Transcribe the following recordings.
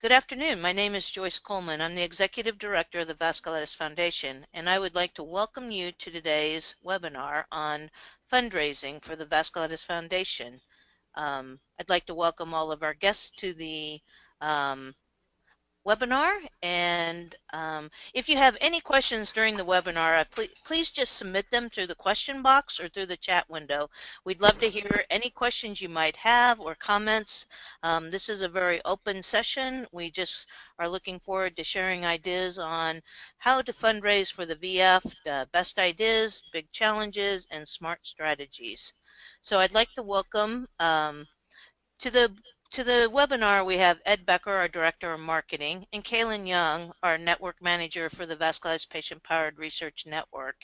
Good afternoon. My name is Joyce Coleman. I'm the Executive Director of the Vasculitis Foundation, and I would like to welcome you to today's webinar on fundraising for the Vasculitis Foundation. I'd like to welcome all of our guests to the webinar, and if you have any questions during the webinar, please just submit them through the question box or through the chat window. We'd love to hear any questions you might have or comments. This is a very open session. We just are looking forward to sharing ideas on how to fundraise for the VF, best ideas, big challenges, and smart strategies. So I'd like to welcome to the webinar, we have Ed Becker, our Director of Marketing, and Kaylin Young, our Network Manager for the Vasculitis Patient-Powered Research Network.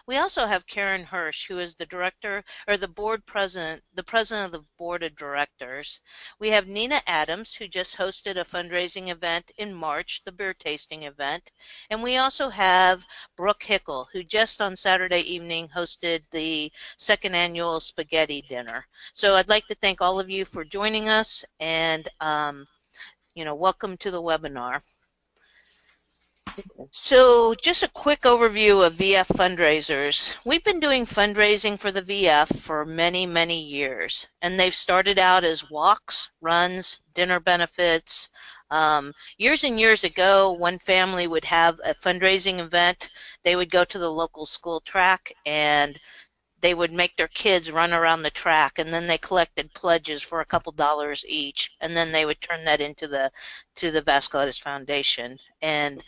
We also have Karen Hirsch, who is the Director, or the President of the Board of Directors. We have Nina Adams, who just hosted a fundraising event in March, the beer tasting event. And we also have Brook Hickle, who just on Saturday evening hosted the second annual spaghetti dinner. So I'd like to thank all of you for joining us, and welcome to the webinar. So just a quick overview of VF Fundraisers. We've been doing fundraising for the VF for many, many years, and they've started out as walks, runs, dinner benefits. Years and years ago, one family would have a fundraising event. They would go to the local school track, and they would make their kids run around the track, and then they collected pledges for a couple dollars each, and then they would turn that into the Vasculitis Foundation. And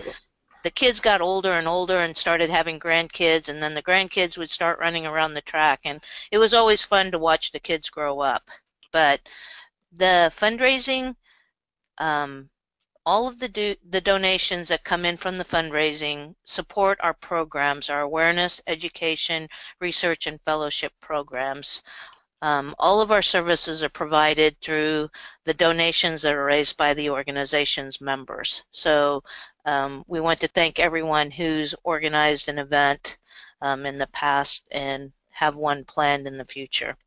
the kids got older and older and started having grandkids, and then the grandkids would start running around the track, and it was always fun to watch the kids grow up. But the fundraising, all of the donations that come in from the fundraising support our programs, our awareness, education, research, and fellowship programs. All of our services are provided through the donations that are raised by the organization's members. So we want to thank everyone who's organized an event in the past and have one planned in the future.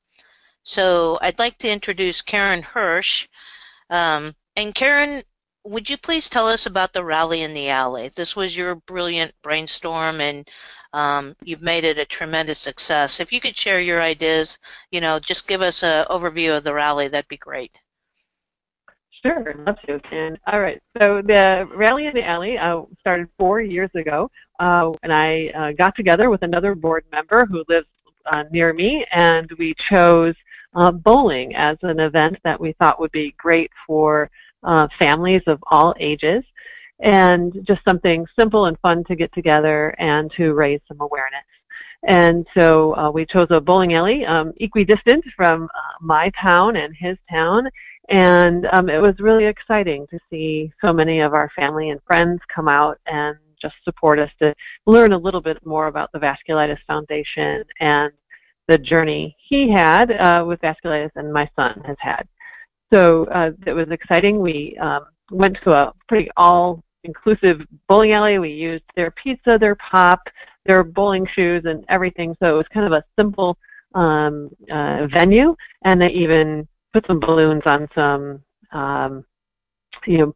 So I'd like to introduce Karen Hirsch. And Karen, would you please tell us about the Rally in the Alley? This was your brilliant brainstorm, and you've made it a tremendous success. If you could share your ideas, just give us an overview of the rally, that'd be great. Sure, love to. And all right, so the Rally in the Alley started 4 years ago, and I got together with another board member who lives near me, and we chose bowling as an event that we thought would be great for families of all ages, and just something simple and fun to get together and to raise some awareness. And so we chose a bowling alley equidistant from my town and his town, and it was really exciting to see so many of our family and friends come out and just support us to learn a little bit more about the Vasculitis Foundation and the journey he had with vasculitis and my son has had. So it was exciting. We went to a pretty all-inclusive bowling alley. We used their pizza, their pop, their bowling shoes, and everything. So it was kind of a simple venue, and they even put some balloons on some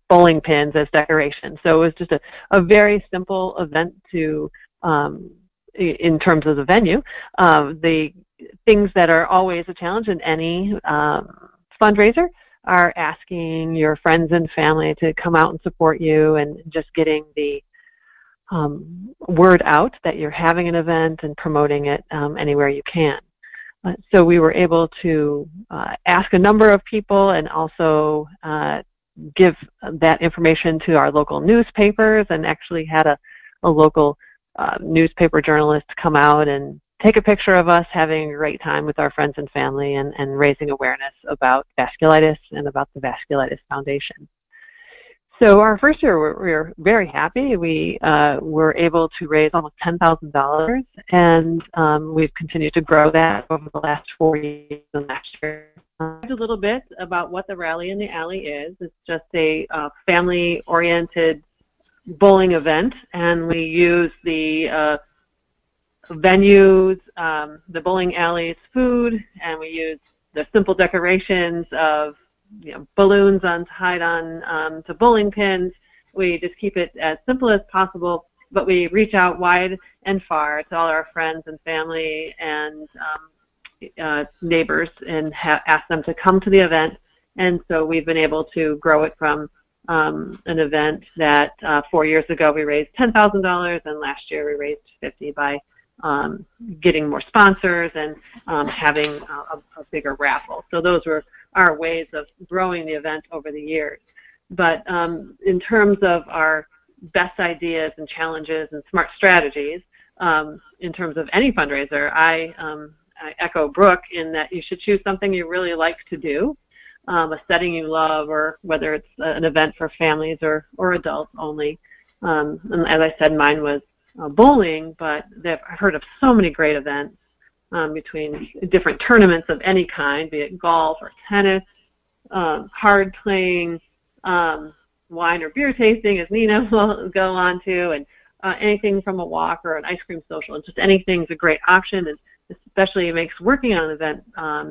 bowling pins as decoration. So it was just a very simple event to in terms of the venue. The things that are always a challenge in any fundraiser are asking your friends and family to come out and support you, and just getting the word out that you're having an event and promoting it anywhere you can. So we were able to ask a number of people, and also give that information to our local newspapers, and actually had a local newspaper journalist come out and take a picture of us having a great time with our friends and family, and raising awareness about vasculitis and about the Vasculitis Foundation. So our first year, we were very happy. We were able to raise almost $10,000, and we've continued to grow that over the last 4 years and last year. A little bit about what the Rally in the Alley is. It's just a family-oriented bowling event, and we use the venues, the bowling alley's food, and we use the simple decorations of balloons tied on to bowling pins. We just keep it as simple as possible, but we reach out wide and far to all our friends and family and neighbors and ask them to come to the event. And so we've been able to grow it from an event that 4 years ago we raised $10,000, and last year we raised $50,000 by getting more sponsors and having a bigger raffle. So those were our ways of growing the event over the years. But in terms of our best ideas and challenges and smart strategies, in terms of any fundraiser, I echo Brook in that you should choose something you really like to do, a setting you love, or whether it's an event for families or adults only. And as I said, mine was bowling, but I've heard of so many great events between different tournaments of any kind, be it golf or tennis, hard playing, wine or beer tasting, as Nina will go on to, and anything from a walk or an ice cream social. Just anything's a great option, and especially it makes working on an event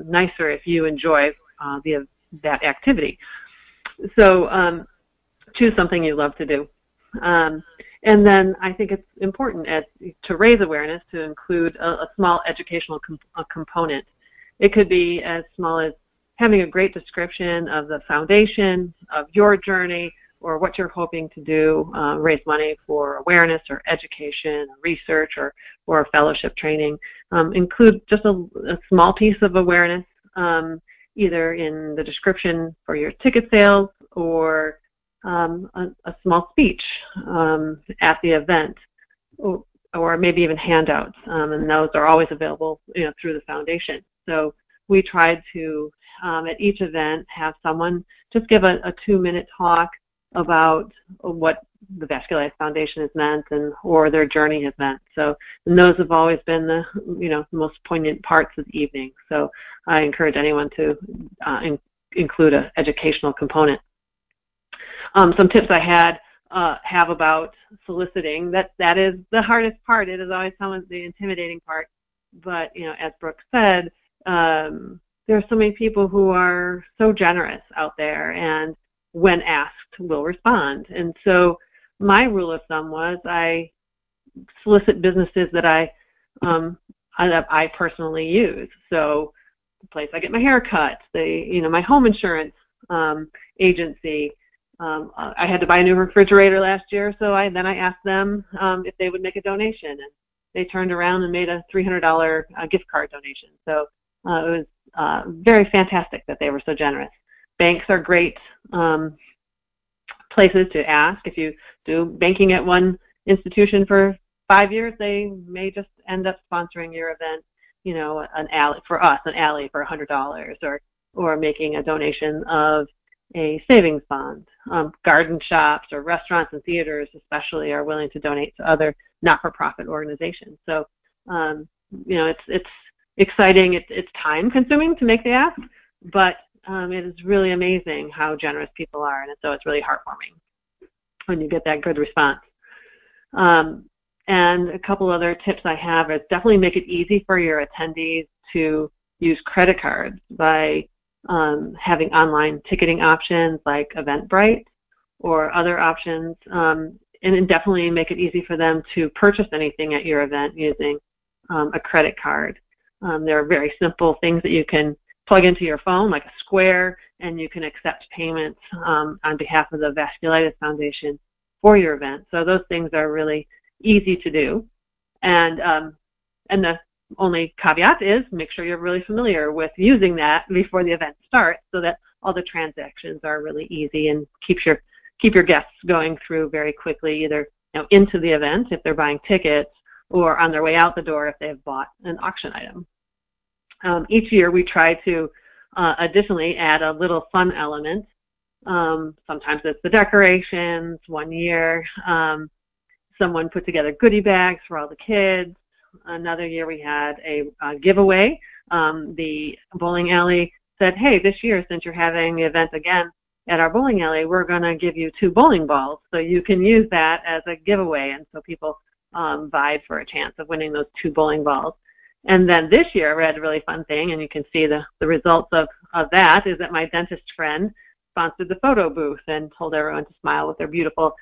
nicer if you enjoy that activity. So choose something you love to do. And then I think it's important to raise awareness to include a small educational component. It could be as small as having a great description of the foundation, of your journey, or what you're hoping to do, raise money for awareness or education, research, or fellowship training. Include just a small piece of awareness, either in the description for your ticket sales or a small speech at the event, or maybe even handouts, and those are always available through the foundation. So we tried to, at each event, have someone just give a 2-minute talk about what the Vasculitis Foundation has meant or their journey has meant. So, and those have always been the most poignant parts of the evening. So I encourage anyone to include an educational component. Some tips I have about soliciting. That is the hardest part. It is always the intimidating part. But as Brooke said, there are so many people who are so generous out there, and when asked, will respond. And so my rule of thumb was I solicit businesses that I personally use. So the place I get my hair cut, my home insurance agency. I had to buy a new refrigerator last year, so then I asked them if they would make a donation, and they turned around and made a $300 gift card donation. So it was very fantastic that they were so generous. Banks are great places to ask. If you do banking at one institution for 5 years, they may just end up sponsoring your event. An alley for us, an alley for $100, or making a donation of a savings bond. Garden shops or restaurants and theaters especially are willing to donate to other not-for-profit organizations. So, it's exciting. It's time-consuming to make the ask, but it is really amazing how generous people are, and so it's really heartwarming when you get that good response. And a couple other tips I have is definitely make it easy for your attendees to use credit cards by having online ticketing options like Eventbrite or other options, and definitely make it easy for them to purchase anything at your event using a credit card. There are very simple things that you can plug into your phone, like a Square, and you can accept payments on behalf of the Vasculitis Foundation for your event. So those things are really easy to do. And the only caveat is make sure you're really familiar with using that before the event starts, so that all the transactions are really easy and keep your guests going through very quickly, either into the event if they're buying tickets, or on their way out the door if they've bought an auction item. Each year we try to additionally add a little fun element. Sometimes it's the decorations. One year someone put together goodie bags for all the kids. Another year we had a giveaway. The bowling alley said, hey, this year since you're having the event again at our bowling alley, we're going to give you 2 bowling balls, so you can use that as a giveaway. And so people vied for a chance of winning those 2 bowling balls. And then this year, we had a really fun thing, and you can see the results of that, is that my dentist friend sponsored the photo booth and told everyone to smile with their beautiful,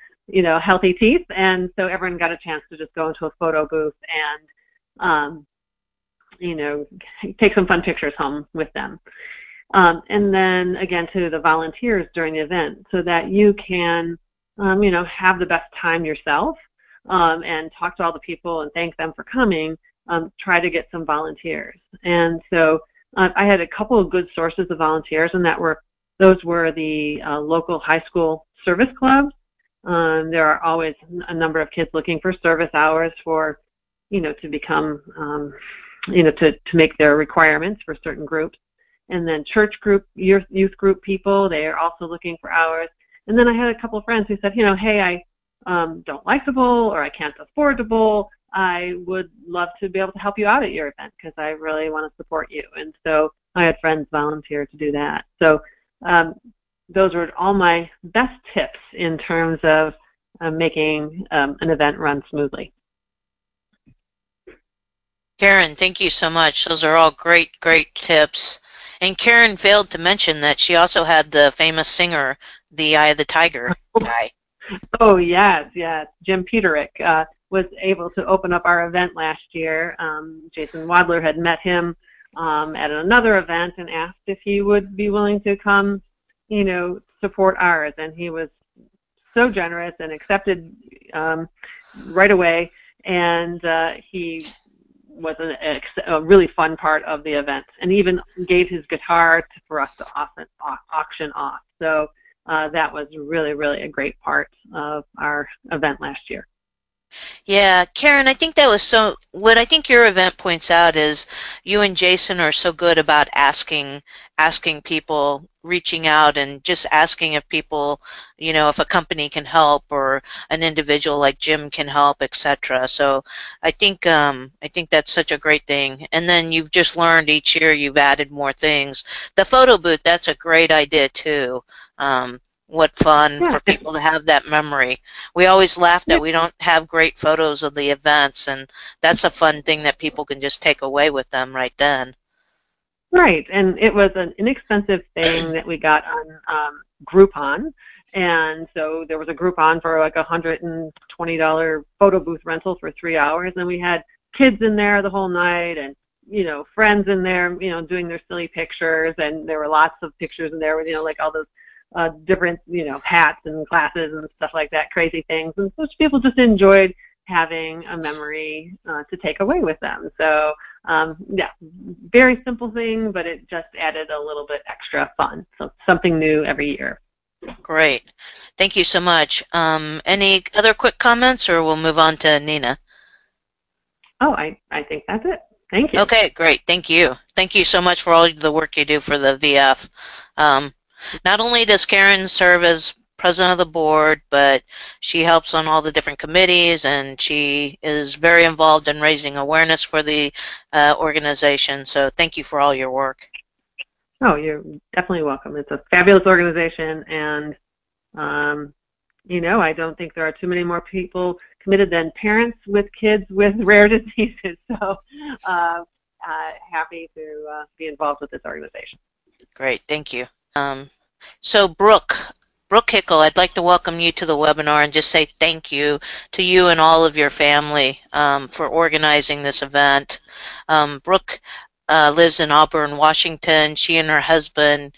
healthy teeth. And so everyone got a chance to just go into a photo booth and, take some fun pictures home with them. And then, again, to the volunteers during the event, so that you can, have the best time yourself and talk to all the people and thank them for coming. Try to get some volunteers. And so I had a couple of good sources of volunteers, and those were the local high school service clubs. There are always a number of kids looking for service hours for, to become, to make their requirements for certain groups. And then church group, youth group people, they are also looking for hours. And then I had a couple of friends who said, hey, I don't like the bowl, or I can't afford the bowl. I would love to be able to help you out at your event because I really want to support you. And so I had friends volunteer to do that. So those were all my best tips in terms of making an event run smoothly. Karen, thank you so much. Those are all great, great tips. And Karen failed to mention that she also had the famous singer, the Eye of the Tiger guy. Oh, yes. Jim Peterick was able to open up our event last year. Jason Wadler had met him at another event and asked if he would be willing to come, support ours. And he was so generous and accepted right away. And he was a really fun part of the event, and even gave his guitar for us to auction off. So that was really, really a great part of our event last year. Yeah, Karen, I think that was what I think your event points out is you and Jason are so good about asking people, reaching out and just asking if people, if a company can help or an individual like Jim can help, etc. So I think that's such a great thing. And then you've just learned each year you've added more things. The photo booth, that's a great idea too. What fun for people to have that memory. We always laugh that we don't have great photos of the events, and that's a fun thing that people can just take away with them right then. Right, and it was an inexpensive thing that we got on Groupon, and so there was a Groupon for like $120 photo booth rental for 3 hours, and we had kids in there the whole night, and friends in there, doing their silly pictures, and there were lots of pictures in there with like all those different, hats and glasses and stuff like that, crazy things. And so people just enjoyed having a memory to take away with them. So, very simple thing, but it just added a little bit extra fun. So something new every year. Great. Thank you so much. Any other quick comments, or we'll move on to Nina? Oh, I think that's it. Thank you. Okay, great. Thank you. Thank you so much for all the work you do for the VF. Not only does Karen serve as president of the board, but she helps on all the different committees, and she is very involved in raising awareness for the organization. So thank you for all your work. Oh, you're definitely welcome. It's a fabulous organization, and I don't think there are too many more people committed than parents with kids with rare diseases. So happy to be involved with this organization. Great, thank you. So Brook Hickle, I'd like to welcome you to the webinar and just say thank you to you and all of your family for organizing this event. Brooke lives in Auburn, Washington. She and her husband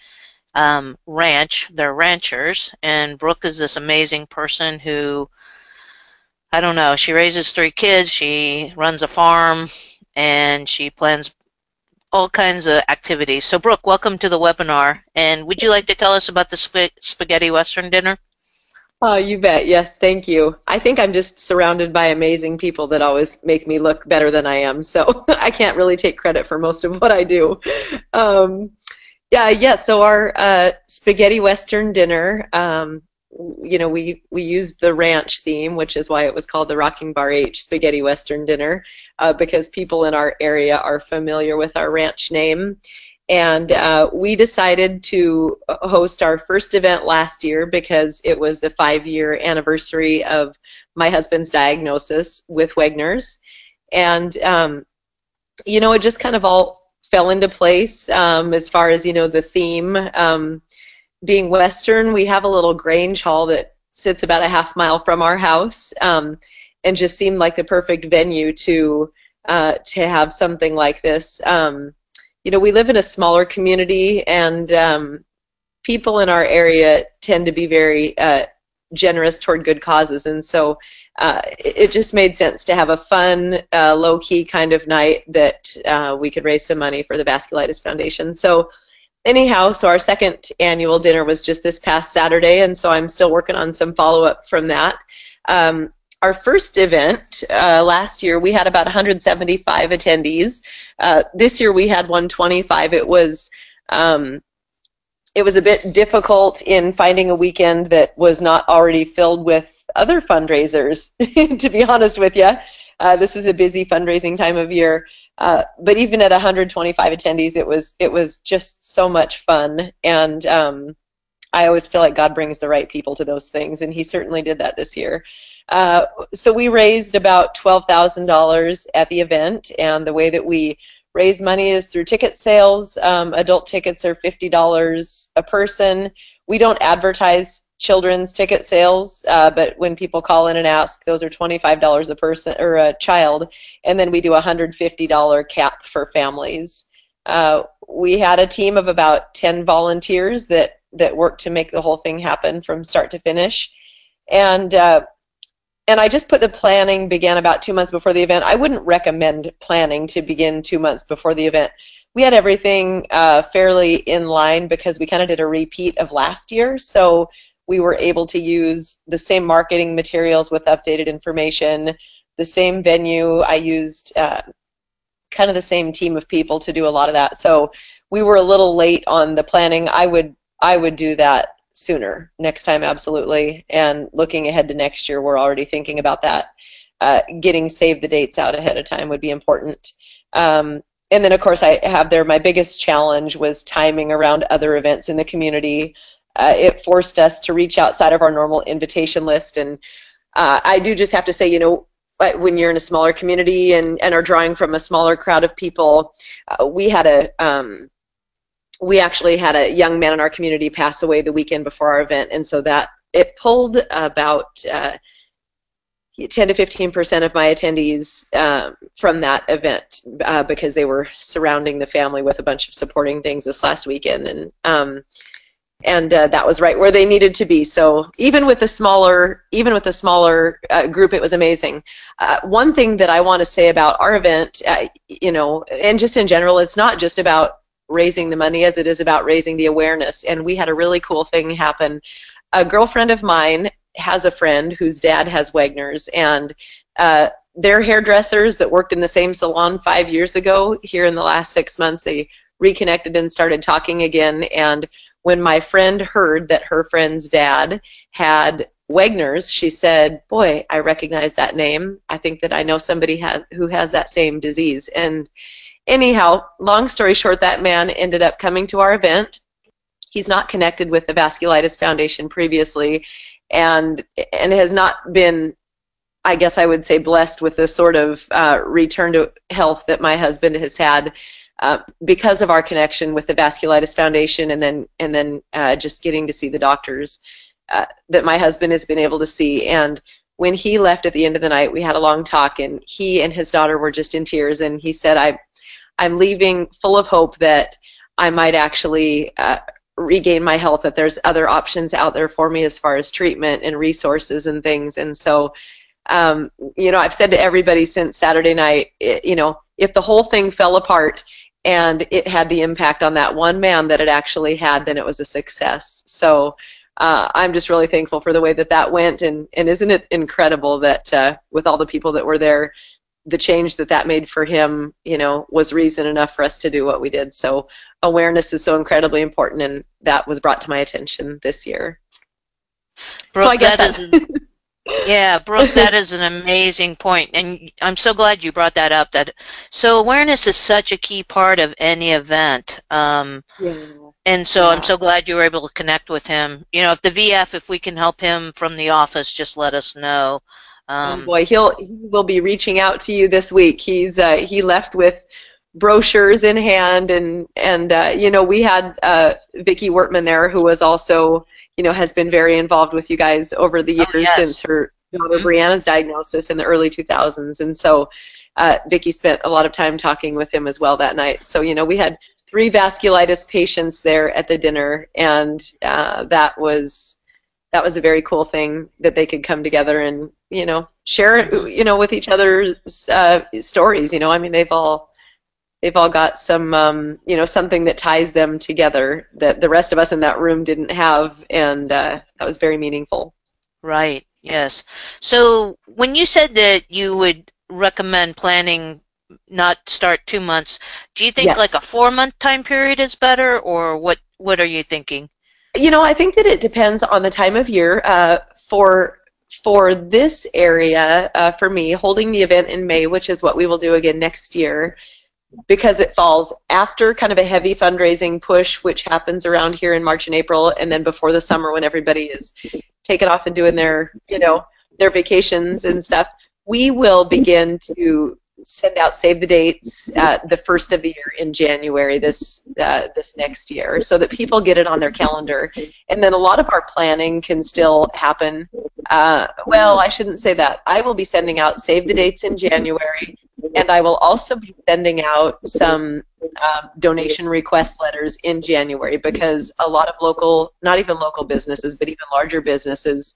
ranch. They're ranchers, and Brooke is this amazing person who, I don't know, she raises 3 kids, she runs a farm, and she plans all kinds of activities. So Brooke, welcome to the webinar. And would you like to tell us about the spaghetti Western dinner? Oh, you bet. Yes, thank you. I think I'm just surrounded by amazing people that always make me look better than I am. So I can't really take credit for most of what I do. So our spaghetti Western dinner, we used the ranch theme, which is why it was called the Rocking Bar H Spaghetti Western Dinner, because people in our area are familiar with our ranch name. And we decided to host our first event last year because it was the 5-year anniversary of my husband's diagnosis with Wegener's. And you know, it just kind of all fell into place as far as, you know, the theme. Being Western, we have a little Grange Hall that sits about a half-mile from our house, and just seemed like the perfect venue to have something like this. You know, we live in a smaller community, and people in our area tend to be very generous toward good causes, and so it just made sense to have a fun, low-key kind of night that we could raise some money for the Vasculitis Foundation. So anyhow, so our second annual dinner was just this past Saturday, and so I'm still working on some follow-up from that. Our first event last year, we had about 175 attendees. This year we had 125. It was a bit difficult in finding a weekend that was not already filled with other fundraisers, to be honest with you. This is a busy fundraising time of year. But even at 125 attendees, it was just so much fun. And I always feel like God brings the right people to those things, and He certainly did that this year. So we raised about $12,000 at the event, and the way that we raise money is through ticket sales. Adult tickets are $50 a person. We don't advertise children's ticket sales, but when people call in and ask, those are $25 a person or a child, and then we do a $150 cap for families. We had a team of about 10 volunteers that worked to make the whole thing happen from start to finish, and I just put the planning began about 2 months before the event. I wouldn't recommend planning to begin 2 months before the event. We had everything fairly in line because we kind of did a repeat of last year. So we were able to use the same marketing materials with updated information, the same venue. I used kind of the same team of people to do a lot of that. So we were a little late on the planning. I would do that sooner next time, absolutely. And looking ahead to next year, we're already thinking about that. Getting save the dates out ahead of time would be important. And then, of course, I have there, my biggest challenge was timing around other events in the community. It forced us to reach outside of our normal invitation list. And I do just have to say, you know, when you're in a smaller community and are drawing from a smaller crowd of people, we actually had a young man in our community pass away the weekend before our event, and so that it pulled about 10 to 15% of my attendees from that event because they were surrounding the family with a bunch of supporting things this last weekend, and that was right where they needed to be. So even with the smaller group, it was amazing. One thing that I want to say about our event, you know, and just in general, it's not just about raising the money as it is about raising the awareness. And we had a really cool thing happen. A girlfriend of mine has a friend whose dad has Wagner's, and they're hairdressers that worked in the same salon 5 years ago. Here in the last 6 months, they reconnected and started talking again. And when my friend heard that her friend's dad had Wagner's, she said, "Boy, I recognize that name. I think that I know somebody who has that same disease." And anyhow, long story short, that man ended up coming to our event. He's not connected with the Vasculitis Foundation previously, and has not been, I guess I would say, blessed with the sort of return to health that my husband has had because of our connection with the Vasculitis Foundation, and then just getting to see the doctors that my husband has been able to see. And when he left at the end of the night, we had a long talk, and he and his daughter were just in tears, and he said, I'm leaving full of hope that I might actually regain my health, that there's other options out there for me as far as treatment and resources and things. And so, you know, I've said to everybody since Saturday night, you know, if the whole thing fell apart and it had the impact on that one man that it actually had, then it was a success. So I'm just really thankful for the way that that went. And isn't it incredible that with all the people that were there, the change that made for him, you know, was reason enough for us to do what we did. So awareness is so incredibly important, and that was brought to my attention this year. Brooke, so I guess yeah, Brooke, that is an amazing point, and I'm so glad you brought that up. So awareness is such a key part of any event. And so I'm so glad you were able to connect with him. You know, if the VF, if we can help him from the office, just let us know. Oh boy, he will be reaching out to you this week. He left with brochures in hand, and you know, we had Vicki Wertman there, who was also, you know, has been very involved with you guys over the Oh, years yes. since her daughter Brianna's diagnosis in the early 2000s, and so Vicki spent a lot of time talking with him as well that night. So, you know, we had 3 vasculitis patients there at the dinner, and that was a very cool thing that they could come together and, you know, share, you know, with each other's stories. You know, I mean, they've all got some, you know, something that ties them together that the rest of us in that room didn't have, and that was very meaningful. Right. Yes. So when you said that you would recommend planning not start 2 months, do you think like Yes. a 4-month time period is better, or what are you thinking? You know, I think that it depends on the time of year. For this area, for me, holding the event in May, which is what we will do again next year, because it falls after kind of a heavy fundraising push, which happens around here in March and April, and then before the summer when everybody is taking off and doing their, you know, their vacations and stuff, we will begin to send out save the dates the first of the year in January this next year, so that people get it on their calendar. And then a lot of our planning can still happen. Well, I shouldn't say that. I will be sending out save the dates in January, and I will also be sending out some donation request letters in January, because a lot of local, not even local businesses, but even larger businesses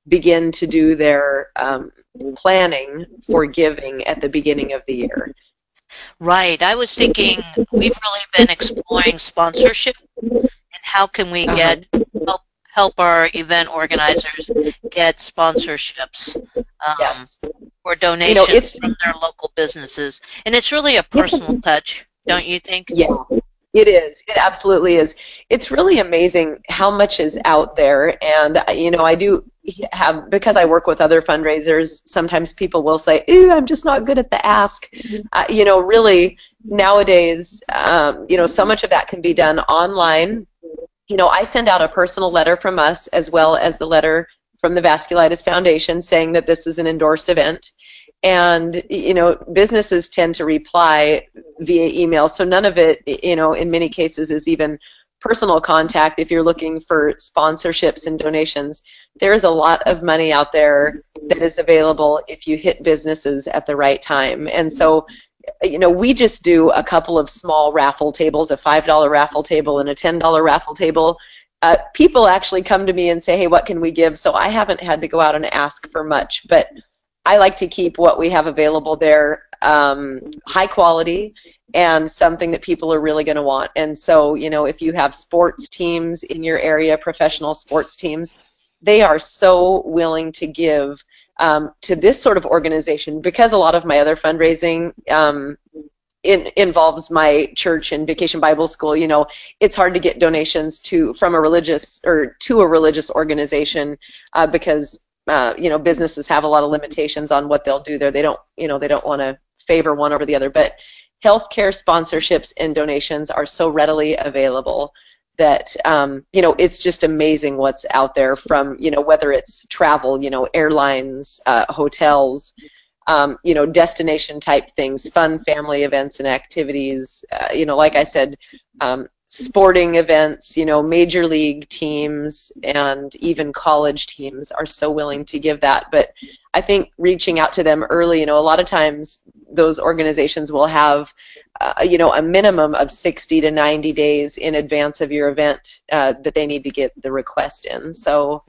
begin to do their planning for giving at the beginning of the year. Right. I was thinking we've really been exploring sponsorship and how can we get help our event organizers get sponsorships Yes. or You know, donations from their local businesses. And it's really a personal touch, don't you think? yeah, it is. It absolutely is. It's really amazing how much is out there. And, you know, I do have, because I work with other fundraisers, sometimes people will say, "Ooh, I'm just not good at the ask." You know, really, nowadays, you know, so much of that can be done online. You know, I send out a personal letter from us, as well as the letter from the Vasculitis Foundation, saying that this is an endorsed event. And, you know, businesses tend to reply via email. So none of it, you know, in many cases is even personal contact. If you're looking for sponsorships and donations, there's a lot of money out there that is available if you hit businesses at the right time. And so, you know, we just do a couple of small raffle tables, a $5 raffle table and a $10 raffle table. People actually come to me and say, "Hey, what can we give?" So I haven't had to go out and ask for much, but I like to keep what we have available there high quality and something that people are really going to want. And so, you know, if you have sports teams in your area, professional sports teams, they are so willing to give to this sort of organization, because a lot of my other fundraising involves my church and Vacation Bible School. You know, it's hard to get donations from a religious or to a religious organization because you know, businesses have a lot of limitations on what they'll do there. They don't, you know, they don't want to favor one over the other. But healthcare sponsorships and donations are so readily available that, you know, it's just amazing what's out there, from, you know, whether it's travel, you know, airlines, hotels, you know, destination type things, fun family events and activities, you know, like I said, sporting events, you know, major league teams and even college teams are so willing to give that. But I think reaching out to them early, you know, a lot of times those organizations will have, you know, a minimum of 60 to 90 days in advance of your event that they need to get the request in. So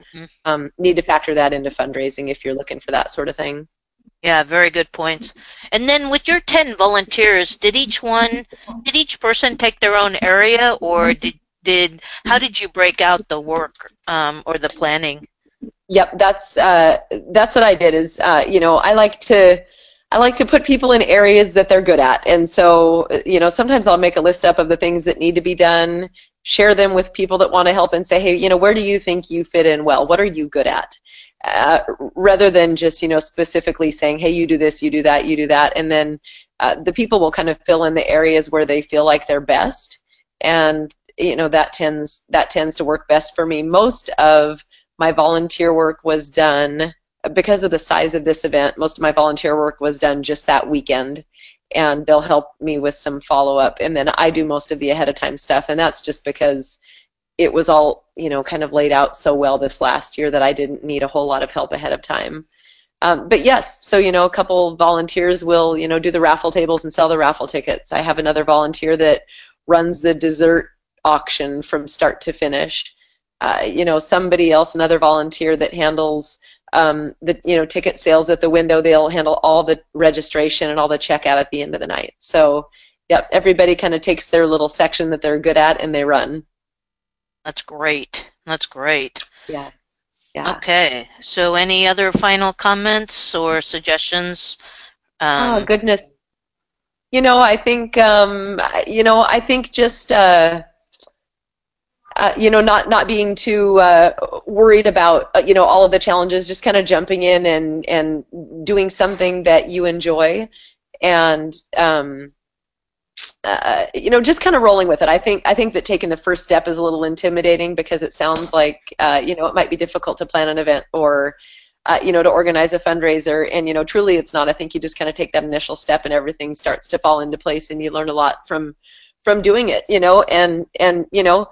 need to factor that into fundraising if you're looking for that sort of thing. Yeah, very good points. And then with your 10 volunteers, did each person take their own area, or how did you break out the work or the planning? Yep, that's what I did. Is you know, I like to put people in areas that they're good at, and so, you know, sometimes I'll make a list up of the things that need to be done, share them with people that want to help, and say, "Hey, you know, where do you think you fit in well? What are you good at?" Rather than just, you know, specifically saying, "Hey, you do this, you do that, you do that," and then the people will kind of fill in the areas where they feel like they're best, and, you know, that tends to work best for me. Most of my volunteer work was done, because of the size of this event, most of my volunteer work was done just that weekend, and they'll help me with some follow-up, and then I do most of the ahead of time stuff, and that's just because it was all, you know, kind of laid out so well this last year that I didn't need a whole lot of help ahead of time. But yes, so, you know, a couple volunteers will, you know, do the raffle tables and sell the raffle tickets. I have another volunteer that runs the dessert auction from start to finish. You know, somebody else, another volunteer that handles the, you know, ticket sales at the window. They'll handle all the registration and all the checkout at the end of the night. So, yep, everybody kind of takes their little section that they're good at and they run. That's great. That's great. Yeah. Yeah. Okay. So any other final comments or suggestions? Oh, goodness. You know, I think, you know, I think just, you know, not being too worried about, you know, all of the challenges, just kind of jumping in and doing something that you enjoy, and you know, just kind of rolling with it. I think that taking the first step is a little intimidating because it sounds like, you know, it might be difficult to plan an event or, you know, to organize a fundraiser. And, you know, truly it's not. I think you just kind of take that initial step and everything starts to fall into place, and you learn a lot from doing it, you know, and you know,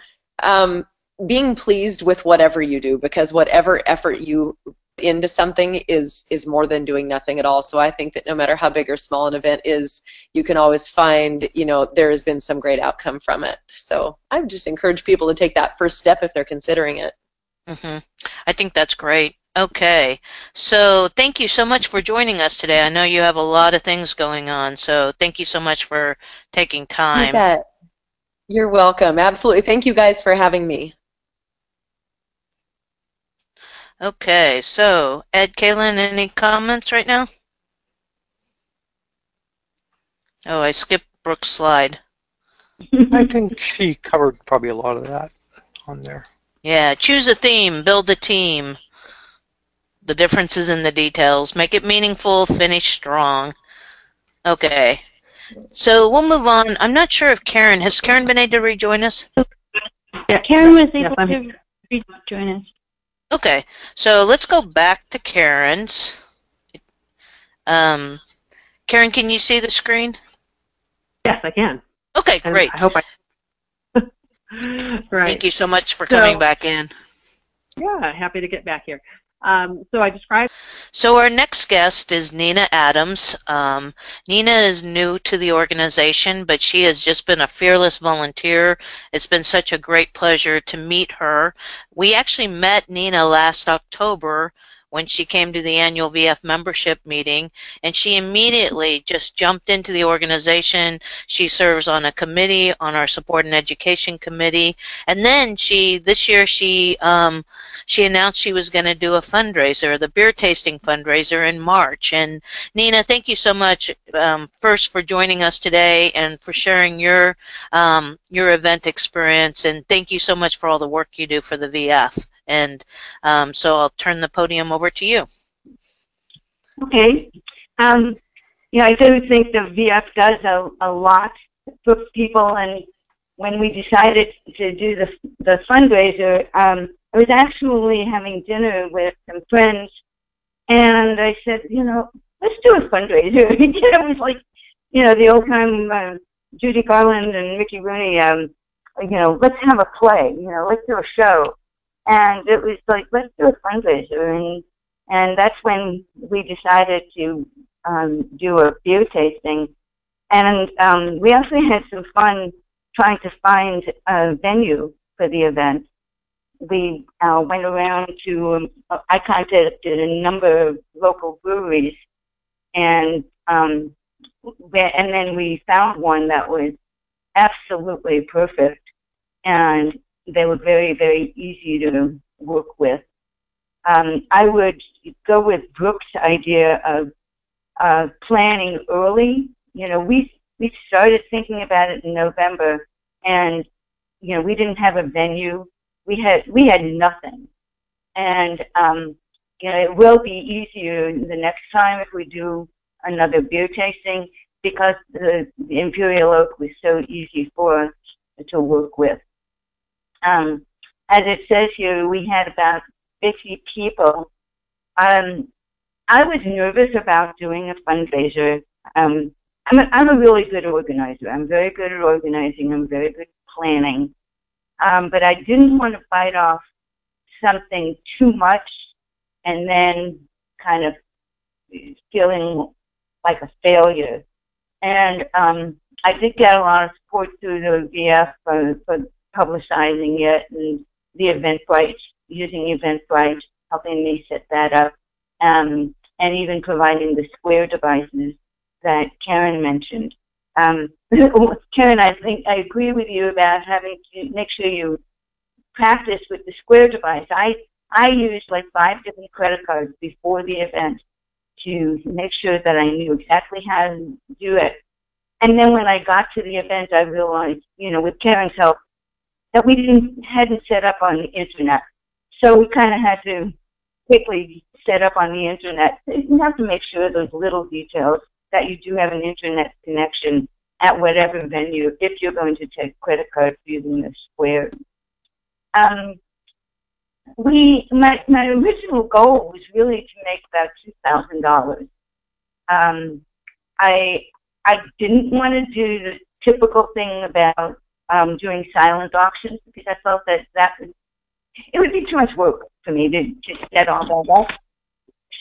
being pleased with whatever you do, because whatever effort you into something is more than doing nothing at all. So I think that no matter how big or small an event is, you can always find, you know, there has been some great outcome from it. So I would just encourage people to take that first step if they're considering it. I think that's great. Okay, so thank you so much for joining us today. I know you have a lot of things going on, so thank you so much for taking time. You bet. You're welcome. Absolutely. Thank you guys for having me. Okay, so Ed, Kaylin, any comments right now? Oh, I skipped Brook's slide. I think she covered probably a lot of that on there. Yeah, choose a theme, build a team. The difference is in the details. Make it meaningful, finish strong. Okay, so we'll move on. I'm not sure if has Karen been able to rejoin us? Yeah, Karen was able to rejoin us. Okay, so let's go back to Karen's. Karen, can you see the screen? Yes, I can. Okay, great. I hope Right. Thank you so much for coming back in. Yeah, happy to get back here. So I described. So our next guest is Nina Adams. Nina is new to the organization, but she has just been a fearless volunteer. It's been such a great pleasure to meet her. We actually met Nina last October when she came to the annual VF membership meeting, and she immediately just jumped into the organization. She serves on a committee, on our support and education committee, and then this year she announced she was going to do a fundraiser, the beer tasting fundraiser in March. And Nina, thank you so much first for joining us today and for sharing your event experience, and thank you so much for all the work you do for the VF. And so I'll turn the podium over to you. Okay. Yeah, I do think the VF does a lot for people, and when we decided to do the fundraiser, I was actually having dinner with some friends, and I said, you know, let's do a fundraiser. It was like, you know, the old time Judy Garland and Mickey Rooney, you know, let's have a play, you know, let's do a show. And it was like, let's do a fundraiser. And that's when we decided to do a beer tasting. And we also had some fun trying to find a venue for the event. We went around to, I contacted a number of local breweries, and then we found one that was absolutely perfect. And they were very, very easy to work with. I would go with Brook's idea of planning early. You know, we started thinking about it in November, and you know, we didn't have a venue. We had nothing, and you know, it will be easier the next time if we do another beer tasting, because the Imperial Oak was so easy for us to work with. As it says here, we had about 50 people. I was nervous about doing a fundraiser. I'm a really good organizer. I'm very good at organizing. I'm very good at planning. But I didn't want to bite off something too much and then kind of feeling like a failure. And I did get a lot of support through the VF for publicizing it and the Eventbrite, using Eventbrite, helping me set that up, and even providing the Square devices that Karen mentioned. Karen, I think I agree with you about having to make sure you practice with the Square device. I used like 5 different credit cards before the event to make sure that I knew exactly how to do it. And then when I got to the event, I realized, with Karen's help, that we hadn't set up on the internet. So we kind of had to quickly set up on the internet. You have to make sure those little details that you do have an internet connection at whatever venue if you're going to take credit cards using the Square. My original goal was really to make about $2,000. I didn't want to do the typical thing about doing silent auctions because I felt that it would be too much work for me to set all that up.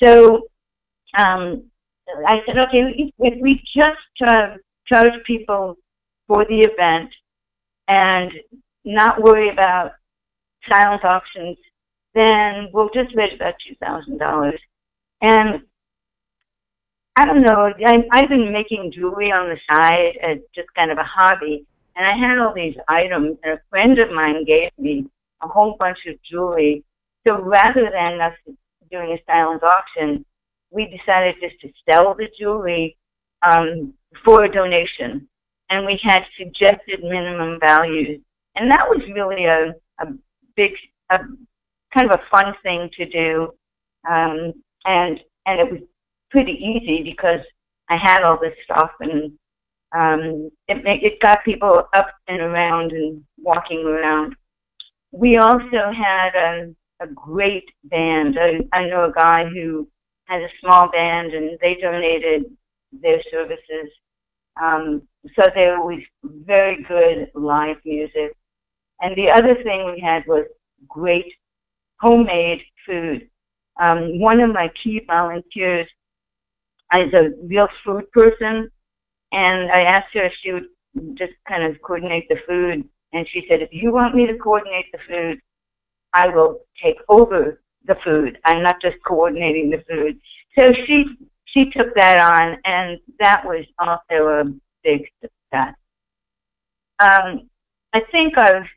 So I said, okay, if we just charge people for the event and not worry about silent auctions, then we'll just raise about $2,000. And I don't know, I've been making jewelry on the side as just kind of a hobby, and I had all these items, and a friend of mine gave me a whole bunch of jewelry. So rather than us doing a silent auction, we decided just to sell the jewelry for a donation, and we had suggested minimum values. And that was really a kind of a fun thing to do, and it was pretty easy because I had all this stuff, and it got people up and around and walking around. We also had a great band. I know a guy who has a small band, and they donated their services. So there was very good live music. And the other thing we had was great homemade food. One of my key volunteers is a real food person, and I asked her if she would just kind of coordinate the food, and she said, if you want me to coordinate the food, I will take over the food. I'm not just coordinating the food. So she took that on, and that was also a big success. I think our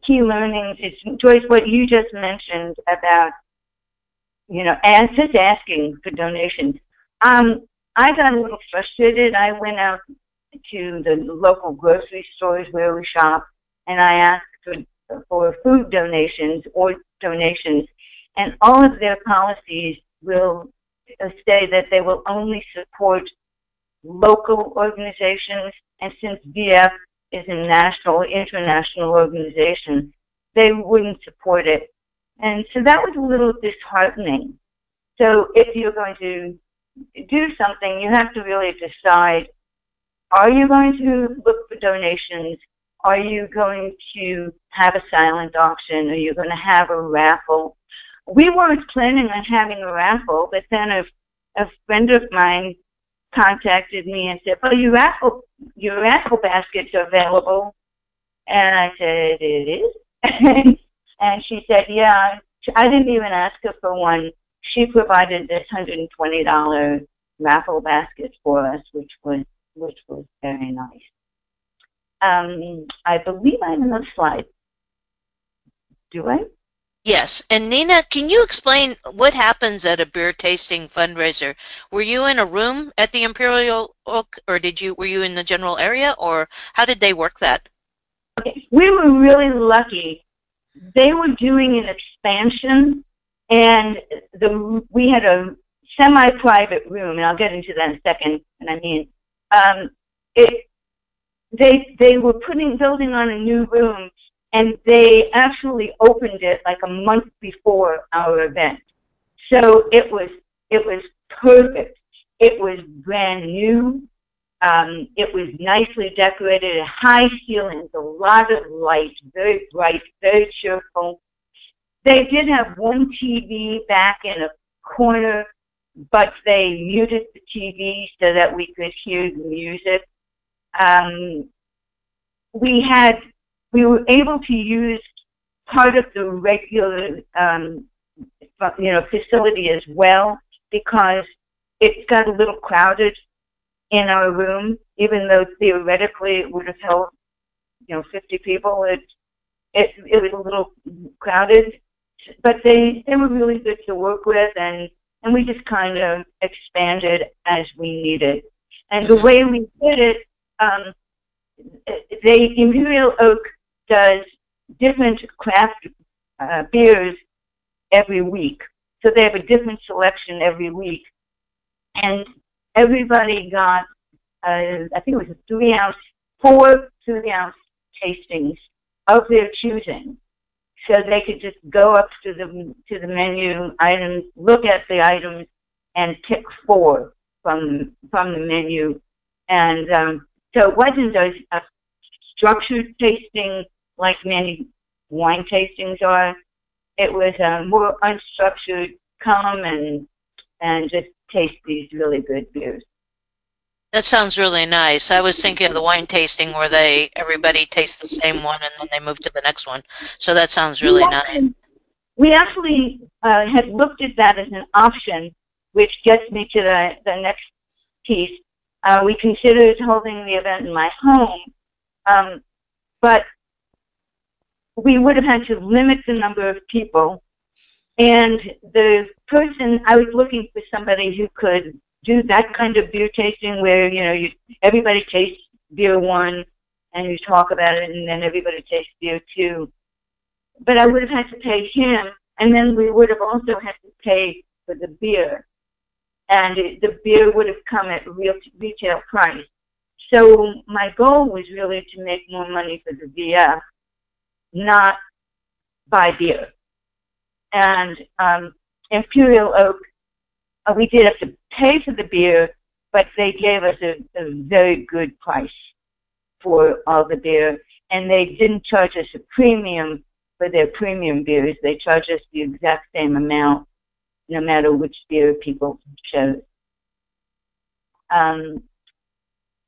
key learnings is, Joyce, what you just mentioned about, and just asking for donations. I got a little frustrated. I went out to the local grocery stores where we shop, and I asked for food donations or donations, and all of their policies will say that they will only support local organizations, and since VF is a international organization, they wouldn't support it. And so that was a little disheartening. So if you're going to do something, you have to really decide, are you going to look for donations? Are you going to have a silent auction? Are you going to have a raffle? We weren't planning on having a raffle, but then a friend of mine contacted me and said, well, your raffle baskets are available. And I said, it is? And she said, yeah. I didn't even ask her for one. She provided this $120 raffle basket for us, which was very nice. I believe I have another slide. Do I? Yes. And Nina, can you explain what happens at a beer tasting fundraiser? Were you in a room at the Imperial Oak, or were you in the general area, or how did they work that? Okay. We were really lucky. They were doing an expansion, and we had a semi-private room, and I'll get into that in a second. And I mean, they were building on a new room, and they actually opened it like a month before our event. So it was perfect. It was brand new. It was nicely decorated, high ceilings, a lot of light, very bright, very cheerful. They did have one TV back in a corner, but they muted the TV so that we could hear the music. We were able to use part of the regular, facility as well, because it got a little crowded in our room, even though theoretically it would have held, 50 people. It was a little crowded, but they were really good to work with, and we just kind of expanded as we needed. And the way we did it, Imperial Oak does different craft beers every week. So they have a different selection every week. And everybody got, I think it was 4 3-ounce tastings of their choosing. So they could just go up to the menu items, look at the items, and pick 4 from the menu. And so it wasn't a structured tasting like many wine tastings are. It was more unstructured, come and just taste these really good beers. That sounds really nice. I was thinking of the wine tasting where everybody tastes the same one and then they move to the next one. So that sounds really nice. We actually had looked at that as an option, which gets me to the next piece. We considered holding the event in my home, but we would have had to limit the number of people. And the person, I was looking for somebody who could do that kind of beer tasting where, everybody tastes beer 1 and you talk about it, and then everybody tastes beer 2. But I would have had to pay him, and then we would have also had to pay for the beer. And the beer would have come at retail price. So my goal was really to make more money for the VF, not buy beer. And Imperial Oak, we did have to pay for the beer, but they gave us a very good price for all the beer. And they didn't charge us a premium for their premium beers. They charged us the exact same amount, no matter which beer people chose. And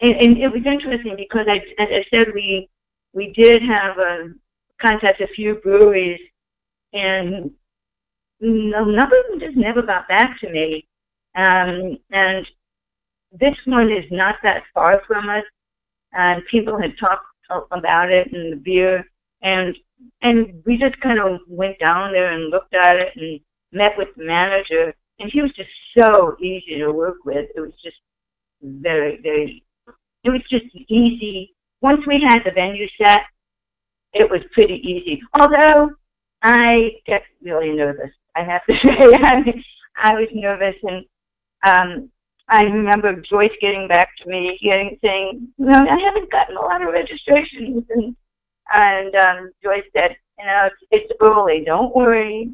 it was interesting because, as I said, we did have contact a few breweries, and none of them just never got back to me. And this one is not that far from us. And people had talked about it and the beer, and we just kind of went down there and looked at it and met with the manager, and he was just so easy to work with. It was just it was just easy. Once we had the venue set, it was pretty easy. Although I get really nervous, I have to say. I was nervous, and I remember Joyce getting back to me, saying, I haven't gotten a lot of registrations, and Joyce said, it's early. Don't worry.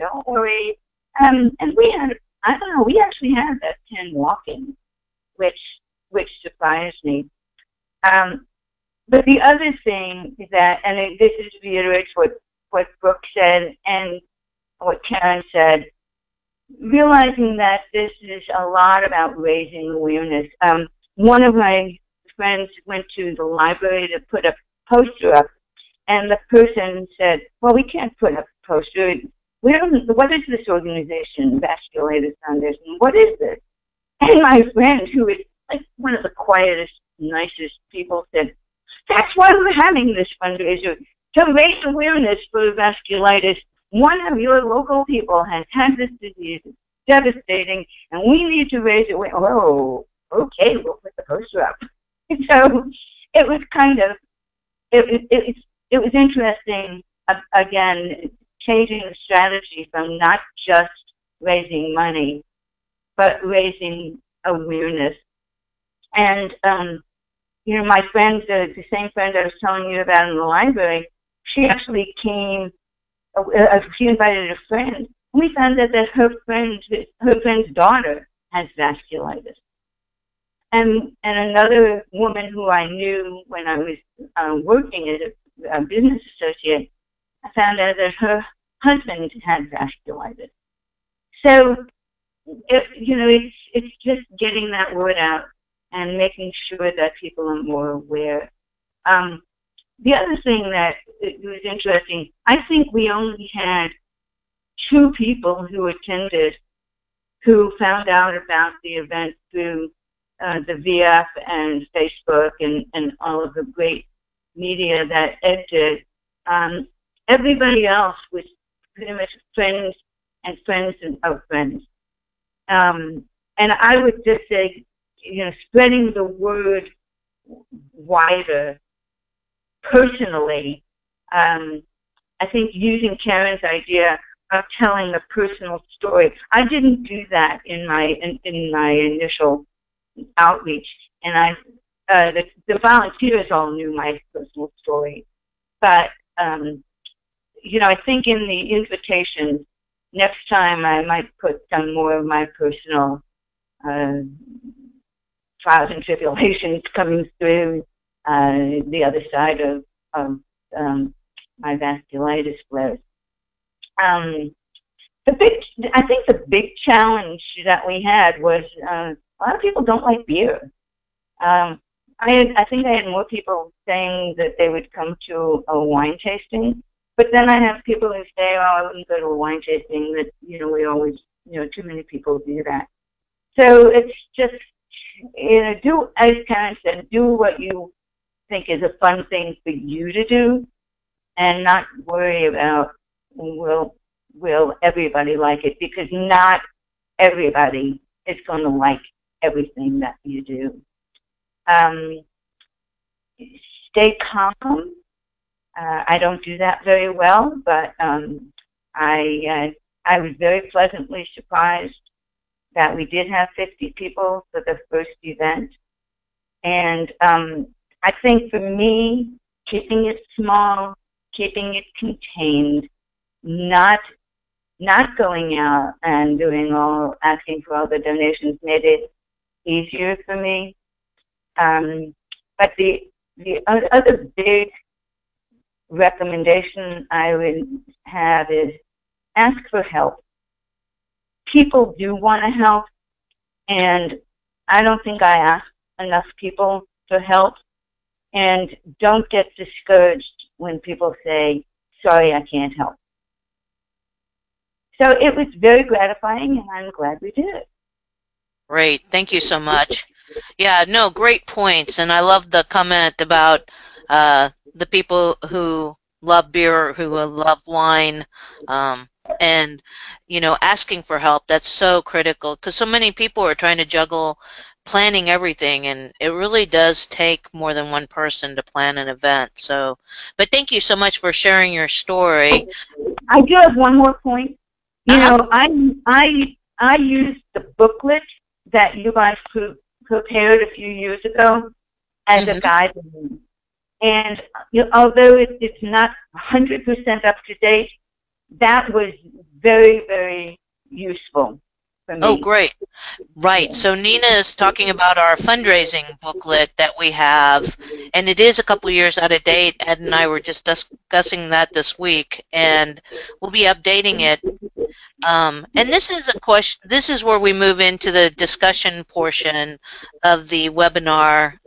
And we had, we actually had that 10 walk-ins, which surprised me. But the other thing is that, and this is reiterates what Brook said and what Karen said, realizing that this is a lot about raising awareness. One of my friends went to the library to put a poster up, and the person said, well, we can't put up a poster. What is this organization, Vasculitis Foundation? What is this? And my friend, who is like one of the quietest, nicest people, said, that's why we're having this fundraiser, to raise awareness for vasculitis. One of your local people has had this disease. It's devastating, and we need to raise it. Oh, okay, we'll put the poster up. So it was kind of, it was interesting, again, changing the strategy from not just raising money, but raising awareness. And, my friend, the same friend I was telling you about in the library, she actually came, she invited a friend. We found out that her friend's daughter has vasculitis. and another woman who I knew when I was working as a business associate, I found out that her husband had vasculitis. So, it's just getting that word out and making sure that people are more aware. The other thing that was interesting, I think we only had 2 people who attended who found out about the event through the VF and Facebook and all of the great media that Ed did. Everybody else was pretty much friends and friends of friends. And I would just say, spreading the word wider personally. I think using Karen's idea of telling a personal story. I didn't do that in my initial outreach, and the volunteers all knew my personal story. But I think in the invitation, next time I might put some more of my personal trials and tribulations coming through the other side of my vasculitis flares. I think the big challenge that we had was a lot of people don't like beer. I think I had more people saying that they would come to a wine tasting, but then I have people who say, "Oh, I wouldn't go to a wine tasting." That we always, too many people do that. So it's just, do, as Karen said, do what you think is a fun thing for you to do, and not worry about will everybody like it, because not everybody is going to like everything that you do. Stay calm. I don't do that very well, but I was very pleasantly surprised that we did have 50 people for the first event. And I think for me, keeping it small, keeping it contained, not going out and asking for all the donations made it easier for me. But the other big recommendation I would have is ask for help. People do want to help, and I don't think I ask enough people for help. And don't get discouraged when people say, "Sorry, I can't help." So it was very gratifying, and I'm glad we did it. Great. Thank you so much. Yeah, no, great points. And I love the comment about the people who love beer, who love wine, and, asking for help. That's so critical, because so many people are trying to juggle planning everything, and it really does take more than one person to plan an event. So, but thank you so much for sharing your story. I do have one more point. I used the booklet that you guys prepared a few years ago as a guideline. And although it's not 100% up to date, that was very, very useful for me. Oh, great. Right. So Nina is talking about our fundraising booklet that we have, and it is a couple years out of date. Ed and I were just discussing that this week, and we'll be updating it. And this is a question. This is where we move into the discussion portion of the webinar.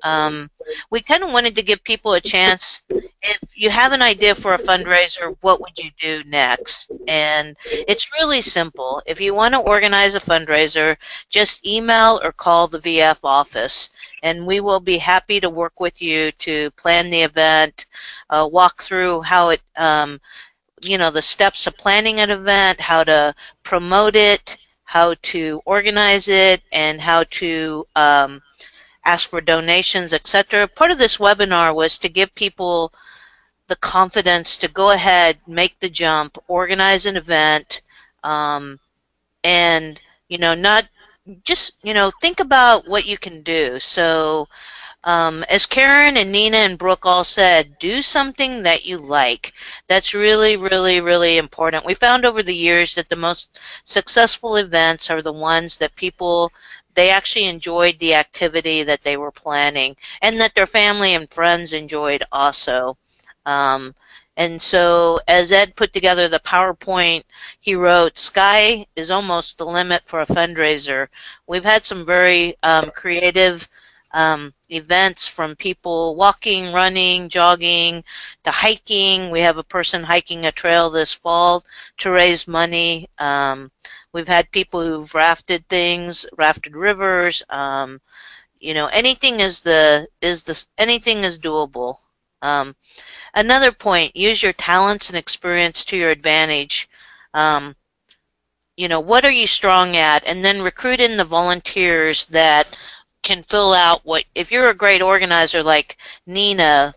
We kind of wanted to give people a chance. If you have an idea for a fundraiser, what would you do next? And it's really simple. If you want to organize a fundraiser, just email or call the VF office, and we will be happy to work with you to plan the event, walk through how it the steps of planning an event, how to promote it, how to organize it, and how to ask for donations, etc. Part of this webinar was to give people the confidence to go ahead, make the jump, organize an event, and not just think about what you can do. So as Karen and Nina and Brooke all said, do something that you like. That's really, really, really important. We found over the years that the most successful events are the ones that people they actually enjoyed the activity that they were planning, and that their family and friends enjoyed also. And so as Ed put together the PowerPoint, he wrote, "Sky is almost the limit for a fundraiser." We've had some very creative events, from people walking, running, jogging, to hiking. We have a person hiking a trail this fall to raise money. We've had people who've rafted things, rafted rivers. You know, anything is anything is doable. Another point: use your talents and experience to your advantage. You know, what are you strong at? And then recruit in the volunteers that can fill out what, if you're a great organizer like Nina,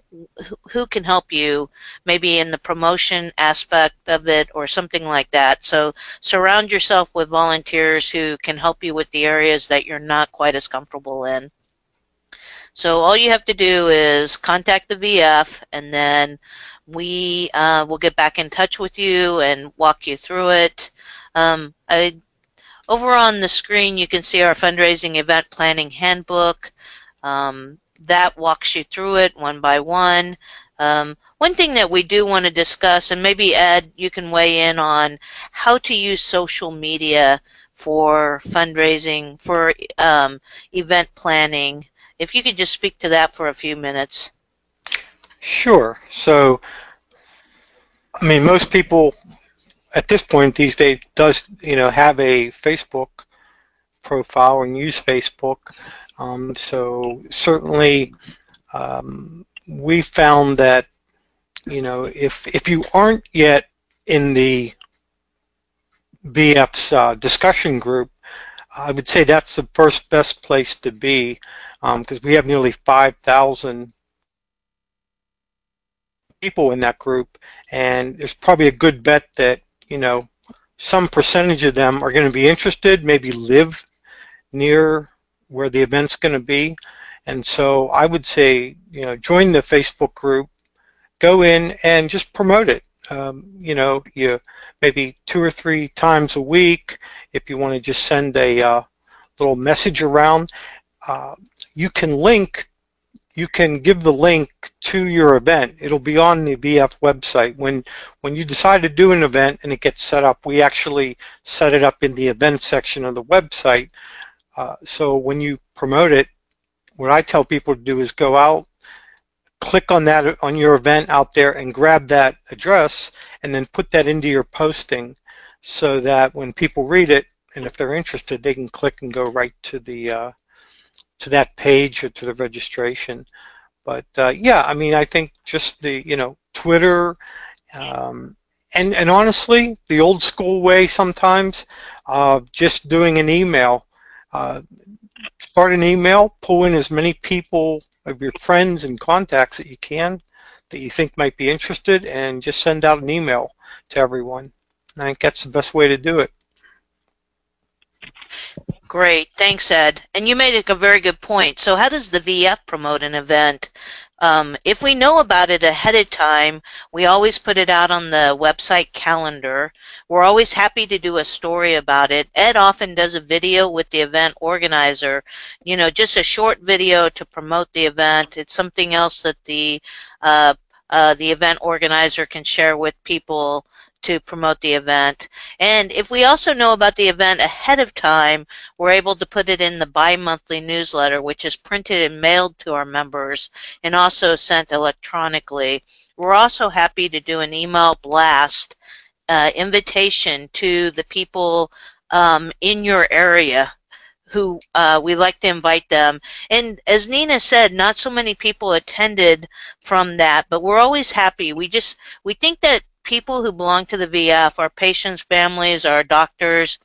who can help you maybe in the promotion aspect of it or something like that. So surround yourself with volunteers who can help you with the areas that you're not quite as comfortable in. So all you have to do is contact the VF, and then we will get back in touch with you and walk you through it. Over on the screen, you can see our fundraising event planning handbook. That walks you through it one by one. One thing that we do want to discuss, and maybe Ed, you can weigh in on how to use social media for fundraising, for event planning. If you could just speak to that for a few minutes. Sure. So, I mean, most people at this point these days have a Facebook profile and use Facebook. So certainly we found that, if you aren't yet in the VF's discussion group, I would say that's the first best place to be, because we have nearly 5,000 people in that group, and there's probably a good bet that some percentage of them are going to be interested, maybe live near where the event's going to be. And so I would say, join the Facebook group, go in and just promote it. You maybe 2 or 3 times a week. If you want to just send a little message around, you can give the link to your event. It'll be on the VF website. When you decide to do an event and it gets set up, we actually set it up in the event section of the website. So when you promote it, what I tell people to do is go out, click on that, on your event out there, and grab that address, and then put that into your posting, so that when people read it, and if they're interested, they can click and go right to the to that page or to the registration. But yeah, I mean, I think just the Twitter, and honestly, the old school way sometimes of just doing an email. Start an email, pull in as many people of your friends and contacts that you can, that you think might be interested, and just send out an email to everyone. I think that's the best way to do it. Great, thanks, Ed. And you made a very good point. So how does the VF promote an event? If we know about it ahead of time, we always put it out on the website calendar. We're always happy to do a story about it. Ed often does a video with the event organizer, just a short video to promote the event. It's something else that the event organizer can share with people to promote the event. And if we also know about the event ahead of time, we're able to put it in the bi-monthly newsletter, which is printed and mailed to our members and also sent electronically. We're also happy to do an email blast invitation to the people in your area who we like to invite them. And as Nina said, not so many people attended from that, but we're always happy. We think that people who belong to the VF, our patients' families, our doctors,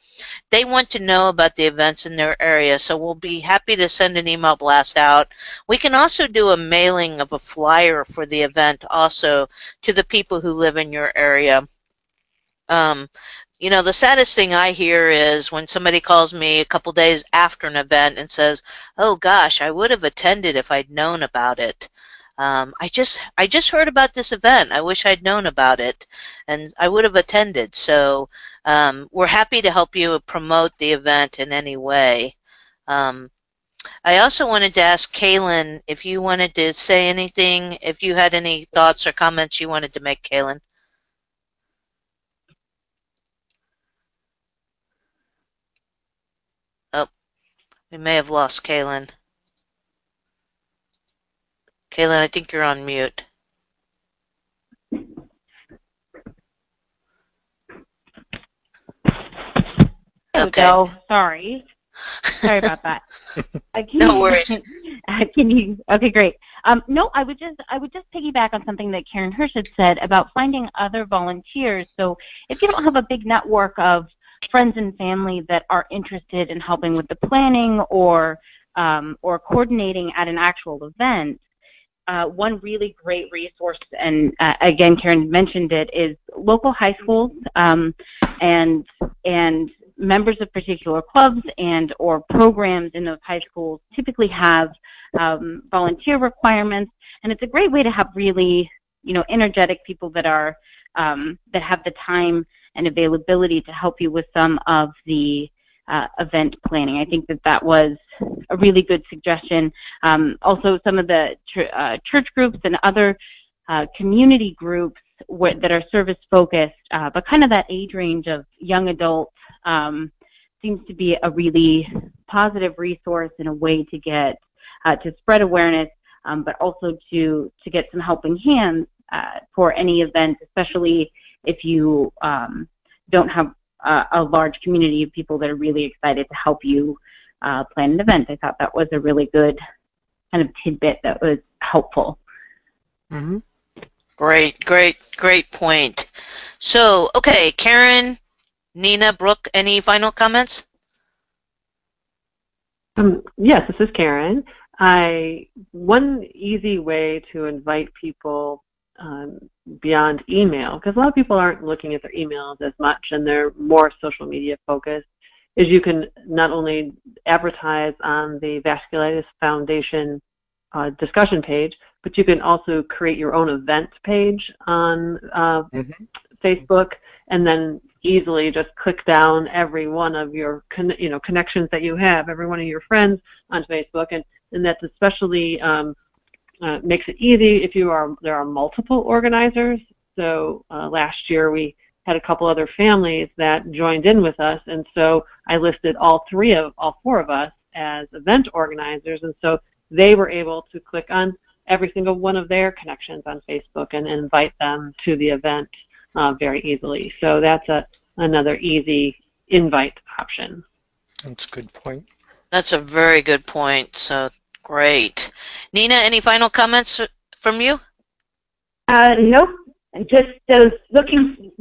they want to know about the events in their area, so we'll be happy to send an email blast out. We can also do a mailing of a flyer for the event also to the people who live in your area. The saddest thing I hear is when somebody calls me a couple days after an event and says, "Oh gosh, I would have attended if I'd known about it. I just heard about this event. I wish I'd known about it, and I would have attended." So we're happy to help you promote the event in any way. I also wanted to ask Kaylin if you wanted to say anything, if you had any thoughts or comments you wanted to make, Kaylin. Oh, we may have lost Kaylin. Kaylin, I think you're on mute. There we go. Sorry about that. No worries. Can you? Okay, great. No, I would just piggyback on something that Karen Hirsch had said about finding other volunteers. So if you don't have a big network of friends and family that are interested in helping with the planning or coordinating at an actual event, one really great resource, and again, Karen mentioned it, is local high schools and members of particular clubs and or programs in those high schools typically have volunteer requirements, and it's a great way to have really, energetic people that are that have the time and availability to help you with some of the event planning. I think that was a really good suggestion. Also, some of the church groups and other community groups that are service focused, but kind of that age range of young adults seems to be a really positive resource and a way to get to spread awareness, but also to get some helping hands for any event, especially if you don't have a large community of people that are really excited to help you plan an event. I thought that was a really good kind of tidbit that was helpful. Mm-hmm. Great point. So, okay, Karen, Nina, Brooke, any final comments? Yes, this is Karen. One easy way to invite people beyond email, because a lot of people aren't looking at their emails as much and they're more social media focused, is you can not only advertise on the Vasculitis Foundation discussion page, but you can also create your own event page on Facebook, and then easily just click down every one of your connections that you have, every one of your friends on Facebook, and that's especially makes it easy if there are multiple organizers. So last year we had a couple other families that joined in with us, and so I listed all four of us as event organizers, and so they were able to click on every single one of their connections on Facebook and invite them to the event very easily. So that's another easy invite option. That's a good point. That's a very good point. So great. Nina, any final comments from you? No, just looking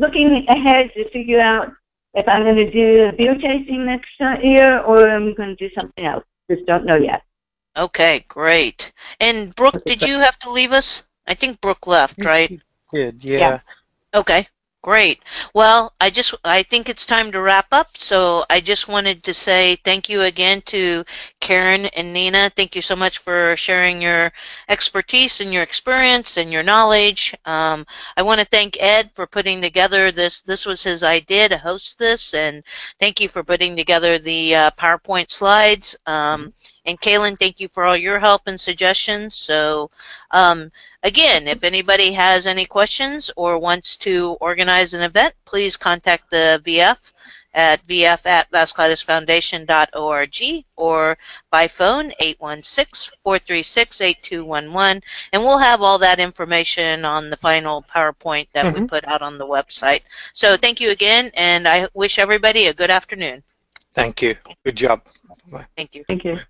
ahead to figure out if I'm going to do a beer tasting next year or I'm going to do something else. Just don't know yet. Okay, great. And Brooke, did you have to leave us? I think Brooke left, right? Did, yeah. Okay, great. Well, I think it's time to wrap up, so I just wanted to say thank you again to Karen and Nina. Thank you so much for sharing your expertise and your experience and your knowledge. I want to thank Ed for putting together this. This was his idea to host this, and thank you for putting together the PowerPoint slides. And Kaylin, thank you for all your help and suggestions. So again, if anybody has any questions or wants to organize an event, please contact the VF at vf@vasculitisfoundation.org or by phone 816-436-8211, and we'll have all that information on the final PowerPoint that we put out on the website. So thank you again, and I wish everybody a good afternoon. Thank you. Good job. Thank you. Thank you.